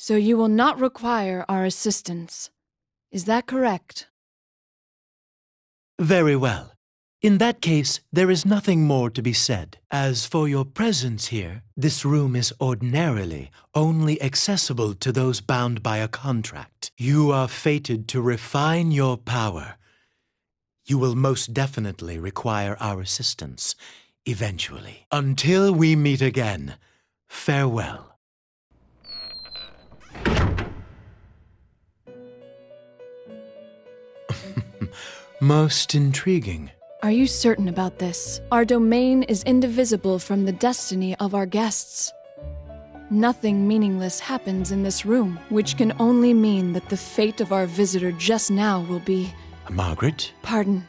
So you will not require our assistance. Is that correct? Very well. In that case, there is nothing more to be said. As for your presence here, this room is ordinarily only accessible to those bound by a contract. You are fated to refine your power. You will most definitely require our assistance, eventually. Until we meet again, farewell. Most intriguing. Are you certain about this? Our domain is indivisible from the destiny of our guests. Nothing meaningless happens in this room, which can only mean that the fate of our visitor just now will be... Margaret? Pardon.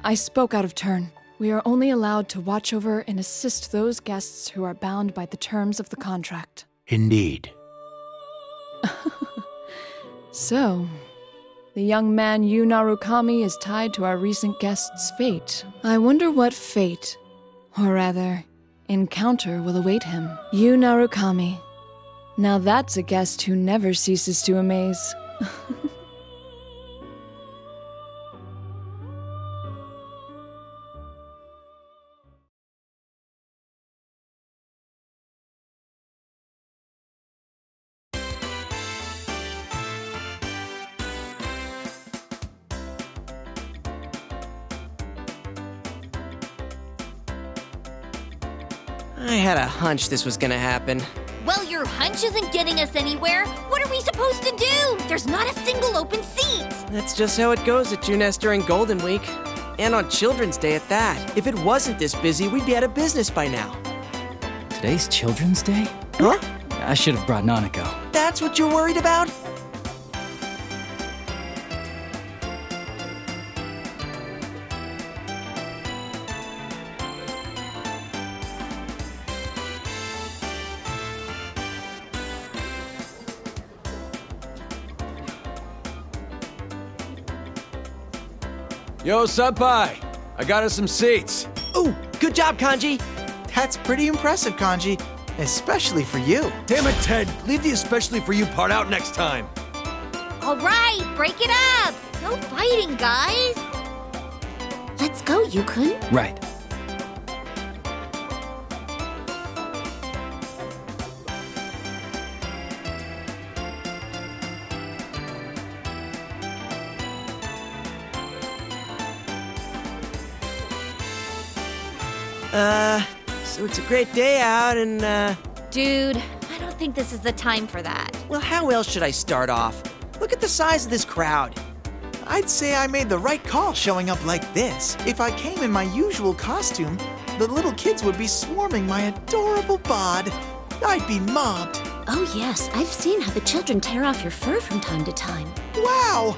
I spoke out of turn. We are only allowed to watch over and assist those guests who are bound by the terms of the contract. Indeed. So... the young man Yu Narukami is tied to our recent guest's fate. I wonder what fate, or rather, encounter will await him. Yu Narukami. Now that's a guest who never ceases to amaze. I had a hunch this was gonna happen. Well, your hunch isn't getting us anywhere. What are we supposed to do? There's not a single open seat. That's just how it goes at Junes during Golden Week. And on Children's Day at that. If it wasn't this busy, we'd be out of business by now. Today's Children's Day? Huh? I should have brought Nanako. That's what you're worried about? Yo, Senpai! I got us some seats. Ooh, good job, Kanji. That's pretty impressive, Kanji. Especially for you. Damn it, Ted! Leave the especially for you part out next time. All right, break it up. No fighting, guys. Let's go, Yukun. Right. So it's a great day out and, Dude, I don't think this is the time for that. well, how else should I start off? Look at the size of this crowd. I'd say I made the right call showing up like this. If I came in my usual costume, the little kids would be swarming my adorable bod. I'd be mobbed. Oh yes, I've seen how the children tear off your fur from time to time. Wow!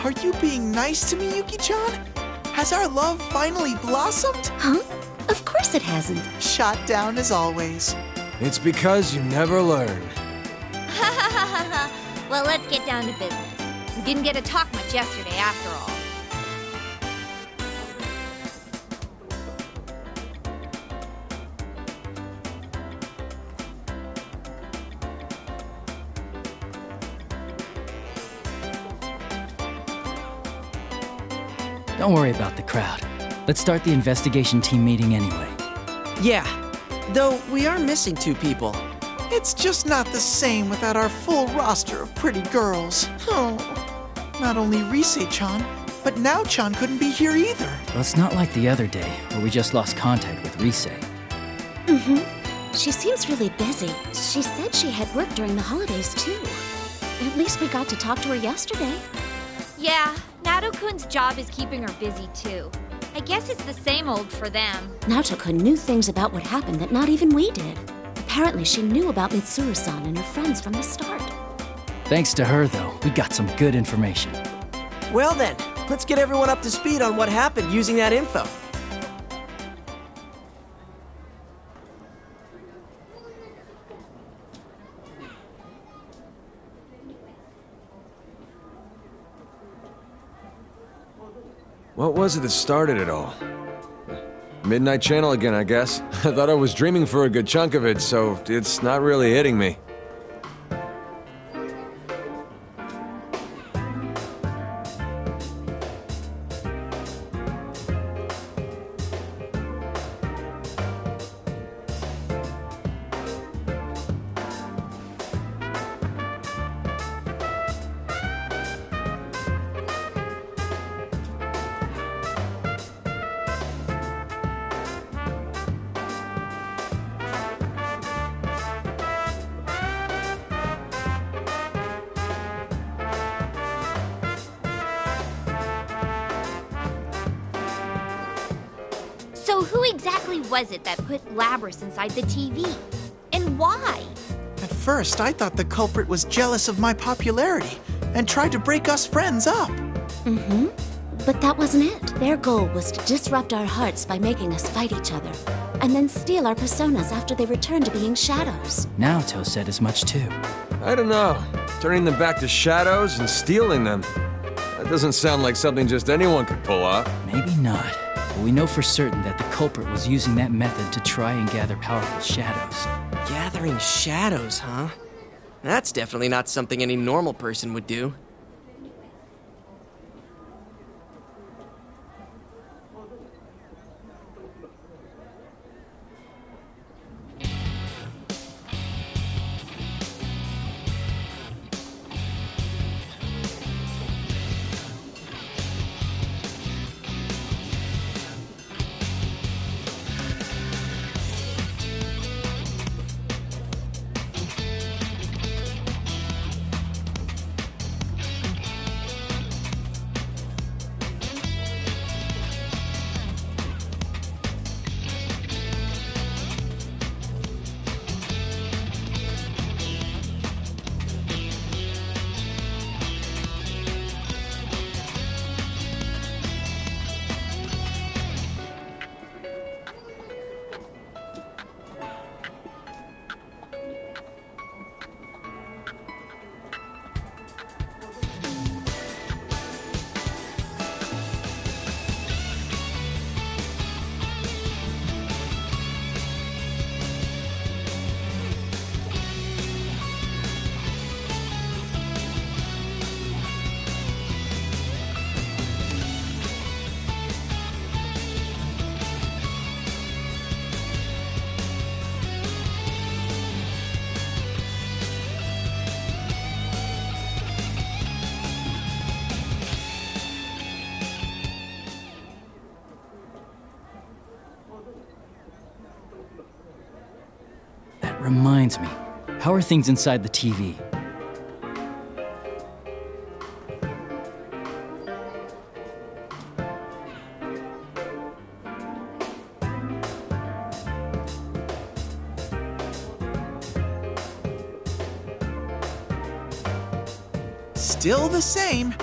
Are you being nice to me, Yuki-chan? Has our love finally blossomed? Huh? Of course it hasn't. Shot down as always. It's because you never learn. Well, let's get down to business. We didn't get to talk much yesterday after all. Don't worry about the crowd. Let's start the investigation team meeting anyway. Yeah, though we are missing 2 people. It's just not the same without our full roster of pretty girls. Oh, not only Rise-chan, but Nao-chan couldn't be here either. Well, it's not like the other day, where we just lost contact with Rise. Mm-hmm. She seems really busy. She said she had work during the holidays, too. At least we got to talk to her yesterday. Yeah, Nato-kun's job is keeping her busy too. I guess it's the same old for them. Naoto-kun knew things about what happened that not even we did. Apparently she knew about Mitsuru-san and her friends from the start. Thanks to her, though, we got some good information. Well then, let's get everyone up to speed on what happened using that info. What was it that started it all? Midnight Channel again, I guess. I thought I was dreaming for a good chunk of it, so it's not really hitting me. So who exactly was it that put Labrys inside the TV? And why? At first, I thought the culprit was jealous of my popularity and tried to break us friends up. But that wasn't it. Their goal was to disrupt our hearts by making us fight each other, and then steal our personas after they returned to being shadows. Now Toe said as much too. I don't know. Turning them back to shadows and stealing them. That doesn't sound like something just anyone could pull off. Maybe not. But we know for certain that the culprit was using that method to try and gather powerful shadows. Gathering shadows, huh? That's definitely not something any normal person would do. That reminds me. How are things inside the TV? Still the same.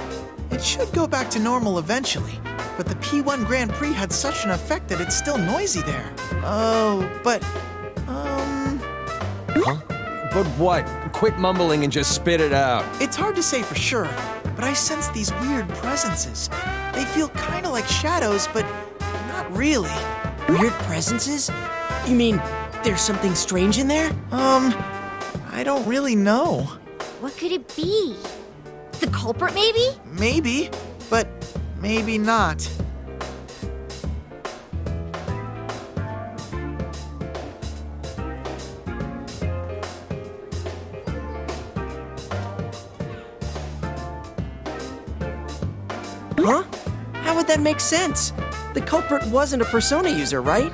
It should go back to normal eventually, but the P1 Grand Prix had such an effect that it's still noisy there. Oh, but, Huh? But what? Quit mumbling and just spit it out. It's hard to say for sure, but I sense these weird presences. They feel kinda like shadows, but not really. Weird presences? You mean there's something strange in there? I don't really know. What could it be? The culprit, maybe? Maybe, but maybe not. Huh? How would that make sense? The culprit wasn't a persona user, right?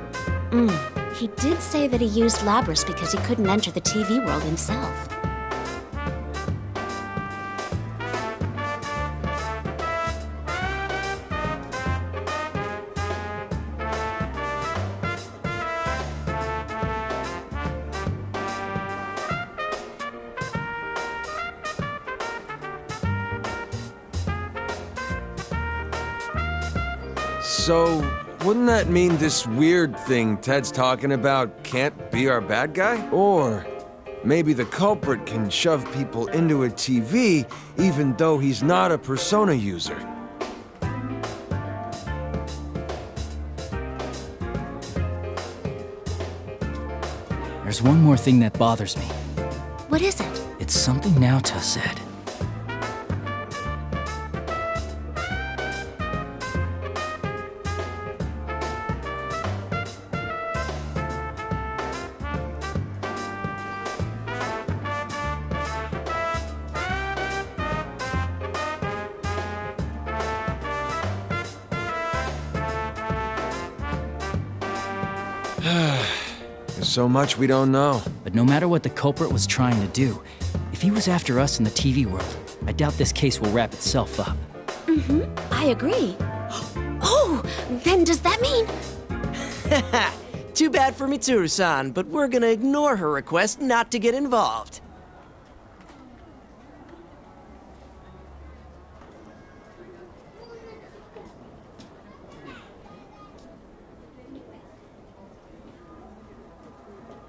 He did say that he used Labrys because he couldn't enter the TV world himself. So, wouldn't that mean this weird thing Ted's talking about can't be our bad guy? Or maybe the culprit can shove people into a TV even though he's not a persona user. There's one more thing that bothers me. What is it? It's something Naota said. There's so much we don't know. But no matter what the culprit was trying to do, if he was after us in the TV world, I doubt this case will wrap itself up. I agree. Oh, then does that mean... Too bad for Mitsuru-san, but we're gonna ignore her request not to get involved.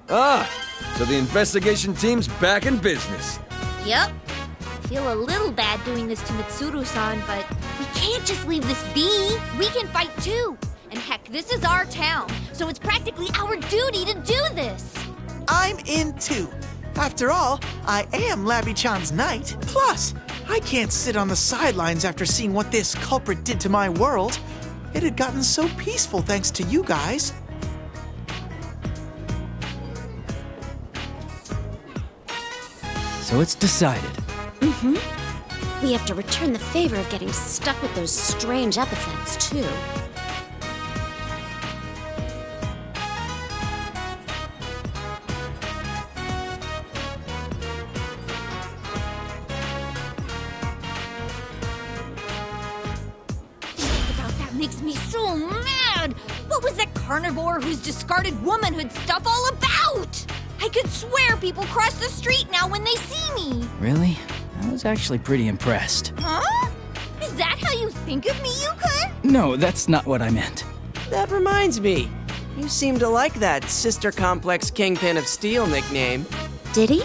Ah, so the investigation team's back in business. Yep. I feel a little bad doing this to Mitsuru-san, but we can't just leave this be. We can fight too. And heck, this is our town, so it's practically our duty to do this. I'm in too. After all, I am Labby-chan's knight. Plus, I can't sit on the sidelines after seeing what this culprit did to my world. It had gotten so peaceful thanks to you guys. So it's decided. We have to return the favor of getting stuck with those strange epithets, too. Thinking about that makes me so mad. What was that carnivore whose discarded womanhood stuff all about? I could swear people cross the street now when they see me. Really? I was actually pretty impressed. Huh? Is that how you think of me, Yukon? No, that's not what I meant. That reminds me. You seem to like that Sister Complex Kingpin of Steel nickname. Did he?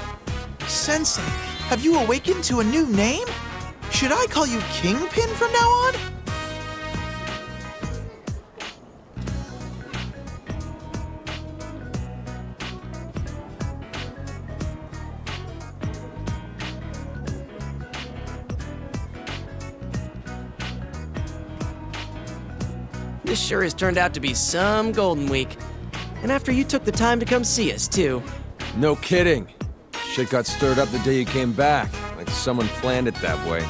Sensei, have you awakened to a new name? Should I call you Kingpin from now on? This sure has turned out to be some Golden Week. And after you took the time to come see us, too. No kidding. Shit got stirred up the day you came back, like someone planned it that way.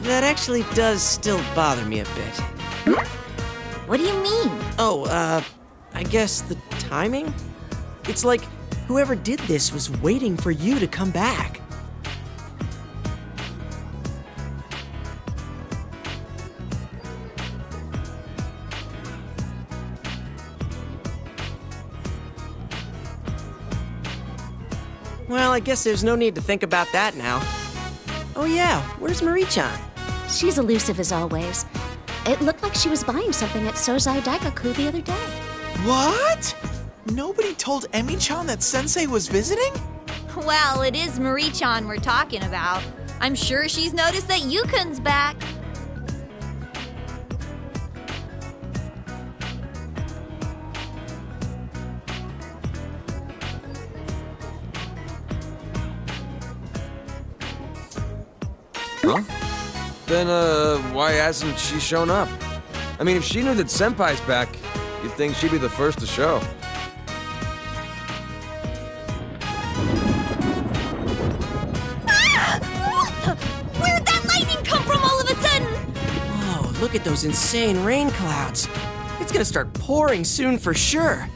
That actually does still bother me a bit. What do you mean? Oh, I guess the timing? It's like whoever did this was waiting for you to come back. Well, I guess there's no need to think about that now. Oh yeah, where's Marie-chan? She's elusive as always. It looked like she was buying something at Sozai Daikaku the other day. What? Nobody told Emi-chan that Sensei was visiting? Well, it is Marie-chan we're talking about. I'm sure she's noticed that Yukon's back. Huh? Then, why hasn't she shown up? I mean, if she knew that Senpai's back, you'd think she'd be the first to show. Where'd that lightning come from all of a sudden? Whoa, look at those insane rain clouds. It's gonna start pouring soon for sure.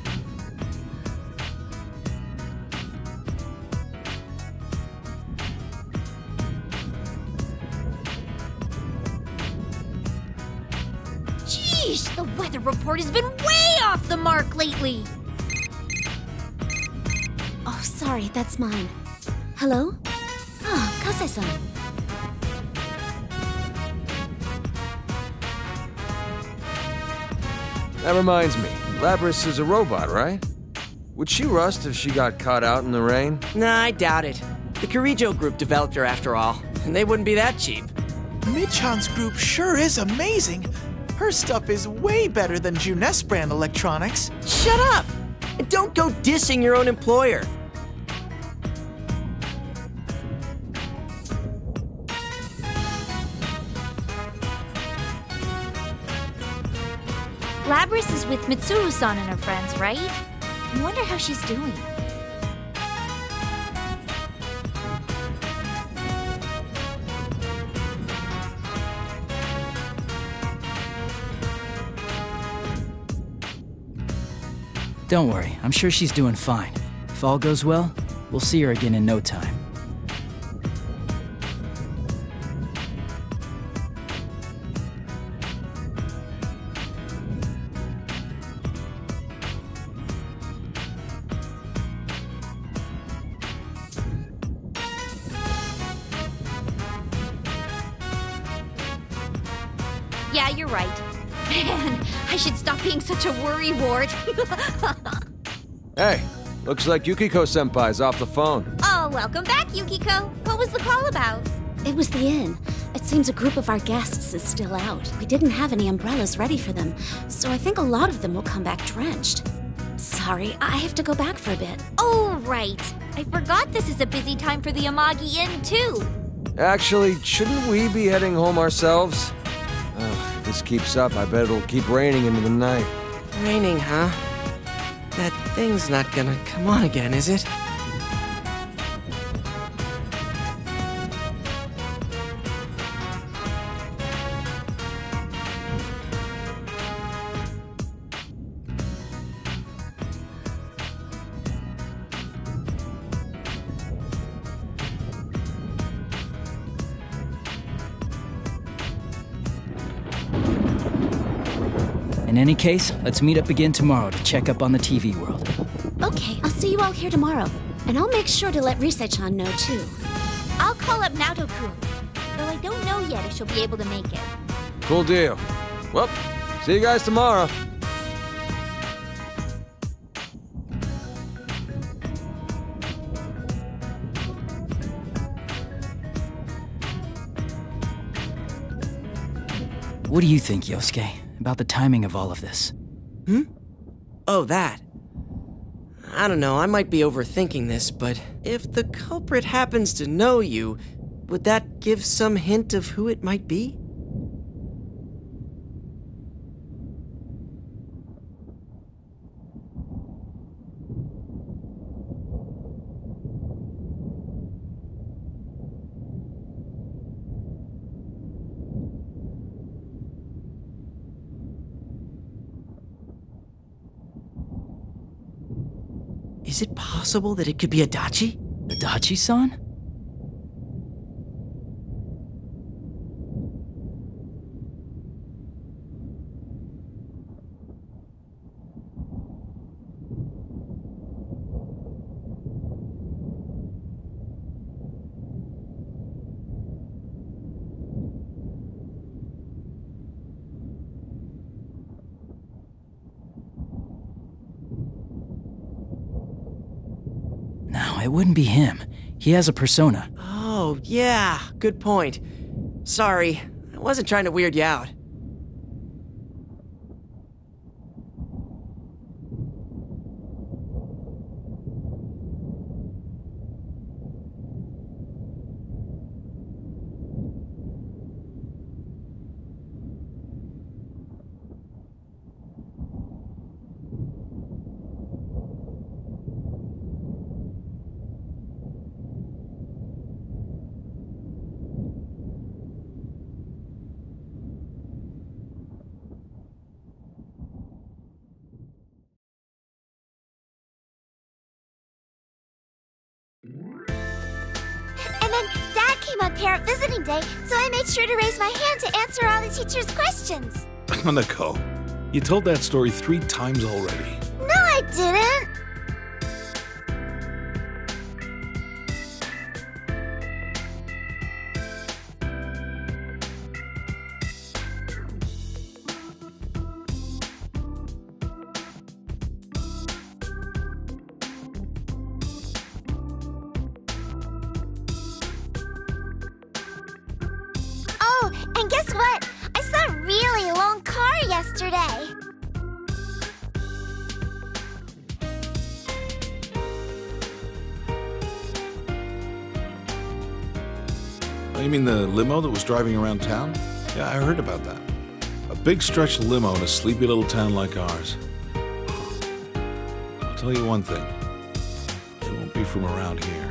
Sheesh, the weather report has been way off the mark lately. Oh, sorry, that's mine. Hello? Ah, Kase-san. That reminds me, Labris is a robot, right? Would she rust if she got caught out in the rain? Nah, I doubt it. The Kirijo group developed her after all, and they wouldn't be that cheap. Mid-chan's group sure is amazing. Her stuff is way better than Junes brand electronics. Shut up! And don't go dissing your own employer. Labris is with Mitsuru-san and her friends, right? I wonder how she's doing. Don't worry, I'm sure she's doing fine. If all goes well, We'll see her again in no time. Yeah, you're right. Man, I should stop being such a worrywart. Hey, looks like Yukiko-senpai's off the phone. Oh, welcome back, Yukiko. What was the call about? It was the inn. It seems a group of our guests is still out. We didn't have any umbrellas ready for them, so I think a lot of them will come back drenched. Sorry, I have to go back for a bit. Oh, right. I forgot this is a busy time for the Amagi Inn, too. Actually, shouldn't we be heading home ourselves? If this keeps up, I bet it'll keep raining into the night. Raining, huh? That thing's not gonna come on again, is it? In any case, let's meet up again tomorrow to check up on the TV world. Okay, I'll see you all here tomorrow. And I'll make sure to let Rise-chan know, too. I'll call up Naoto-kun, though I don't know yet if she'll be able to make it. Cool deal. Well, see you guys tomorrow. What do you think, Yosuke, about the timing of all of this? Oh, that. I don't know, I might be overthinking this, but if the culprit happens to know you, would that give some hint of who it might be? Is it possible that it could be Adachi? Adachi-san? No, it wouldn't be him. He has a persona. Oh, yeah, good point. Sorry, I wasn't trying to weird you out. And then Dad came on parent visiting day, so I made sure to raise my hand to answer all the teacher's questions. Hanako, you told that story 3 times already. No, I didn't. Oh, and guess what? I saw a really long car yesterday. Oh, you mean the limo that was driving around town? Yeah, I heard about that. A big stretch limo in a sleepy little town like ours. I'll tell you one thing. It won't be from around here.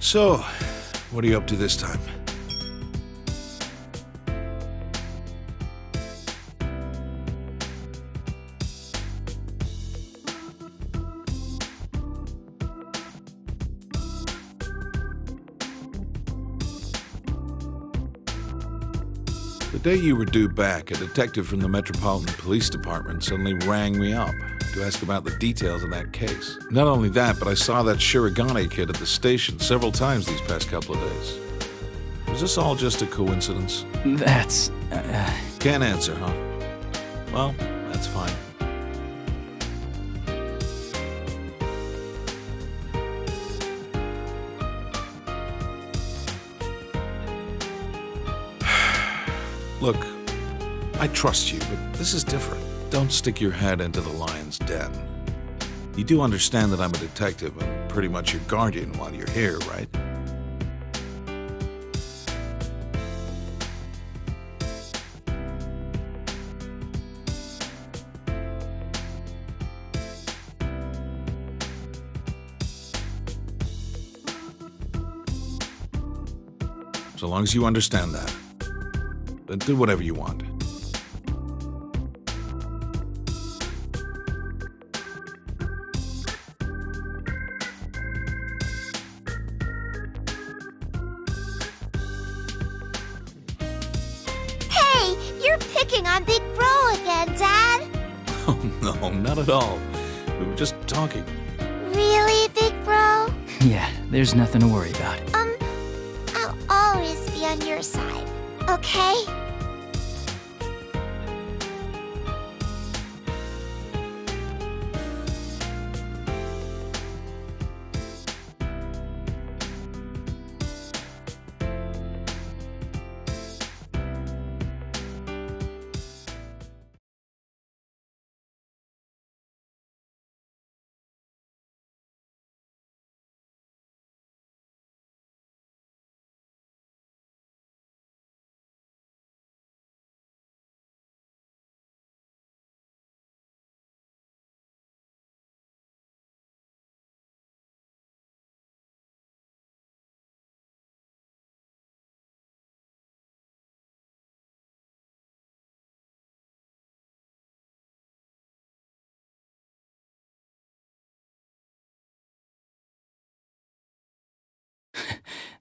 So, what are you up to this time? The day you were due back, a detective from the Metropolitan Police Department suddenly rang me up to ask about the details of that case. Not only that, but I saw that Shirogane kid at the station several times these past couple of days. Was this all just a coincidence? That's... Can't answer, huh? Well, that's fine. Look, I trust you, but this is different. Don't stick your head into the lion's den. You do understand that I'm a detective and pretty much your guardian while you're here, right? So long as you understand that, then do whatever you want. Hey, you're picking on Big Bro again, Dad. Oh, no, not at all. We were just talking. Really, Big Bro? Yeah, there's nothing to worry about. I'll always be on your side, okay?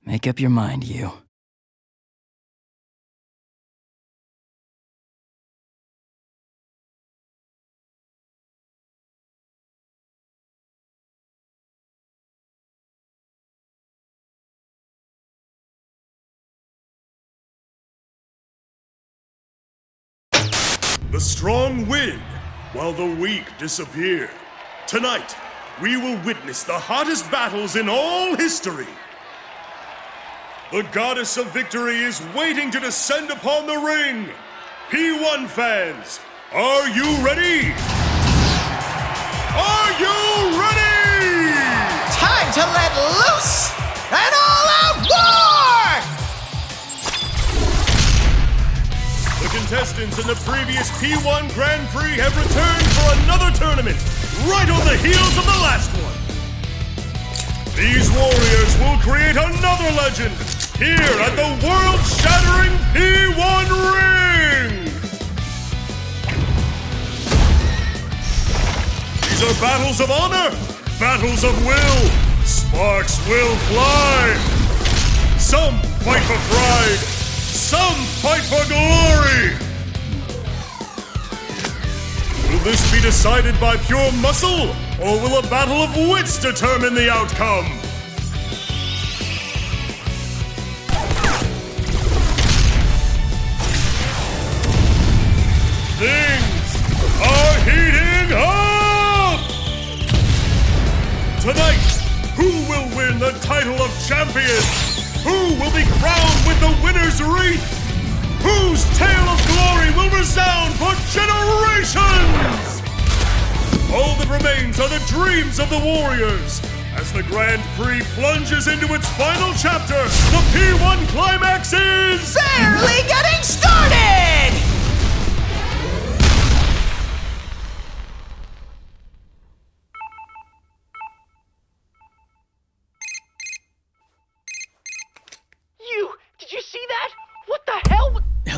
Make up your mind, you. The strong win, while the weak disappear. Tonight, we will witness the hottest battles in all history. The goddess of victory is waiting to descend upon the ring. P1 fans, are you ready? Are you ready? Time to let loose! An all-out war! The contestants in the previous P1 Grand Prix have returned for another tournament, right on the heels of the last one. These warriors will create another legend here at the world-shattering P1 ring! These are battles of honor, battles of will. Sparks will fly. Some fight for pride, some fight for glory. Will this be decided by pure muscle, or will a battle of wits determine the outcome? Things are heating up! Tonight, who will win the title of champion? Who will be crowned with the winner's wreath? Whose tale of glory will resound for generations? All that remains are the dreams of the warriors. As the Grand Prix plunges into its final chapter, the P1 climax is... Barely getting started!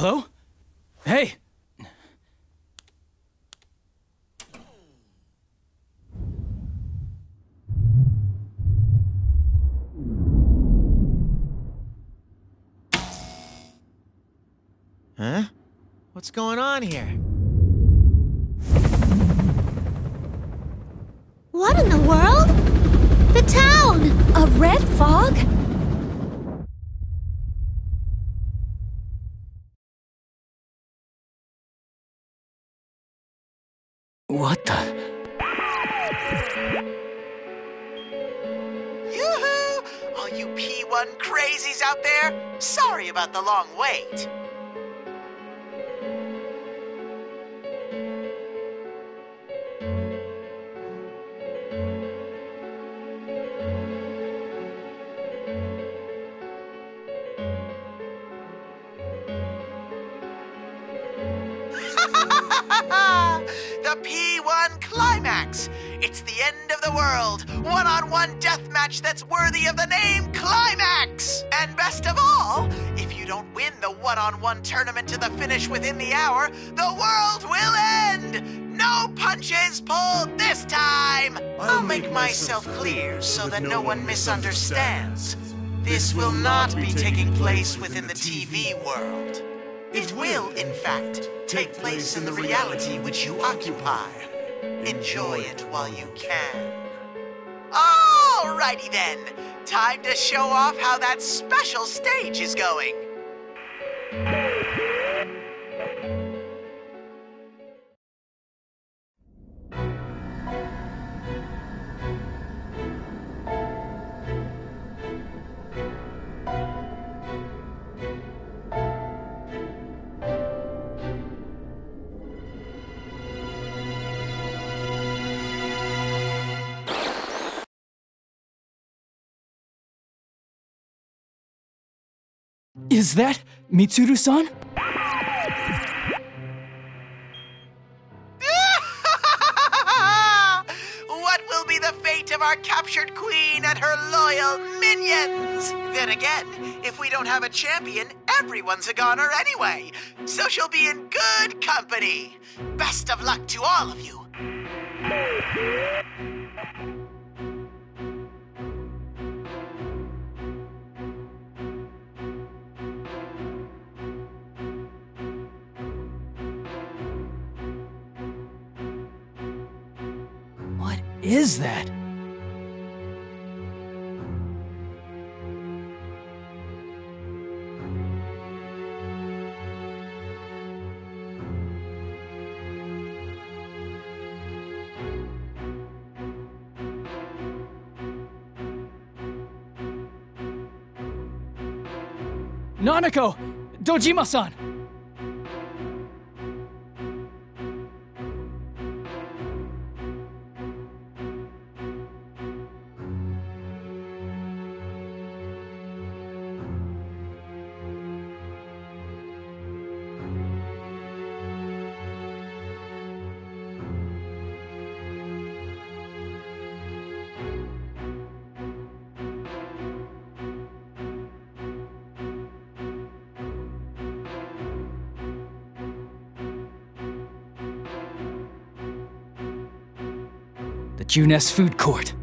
Hello? Hey! Huh? What's going on here? What in the world? The town! A red fog? What the? Yoo-hoo! All you P1 crazies out there, sorry about the long wait. The P1 Climax! It's the end of the world! One-on-one deathmatch that's worthy of the name Climax! And best of all, if you don't win the one-on-one tournament to the finish within the hour, the world will end! No punches pulled this time! I'll make myself clear so that no one misunderstands. This will not be taking place within the TV world. It will, in fact, take place in the reality which you occupy. Enjoy it while you can. Alrighty then, time to show off how that special stage is going. Is that Mitsuru-san? What will be the fate of our captured queen and her loyal minions? Then again, if we don't have a champion, everyone's a goner anyway. So she'll be in good company. Best of luck to all of you. What is that? Nanako! Dojima-san! The Junes Food Court.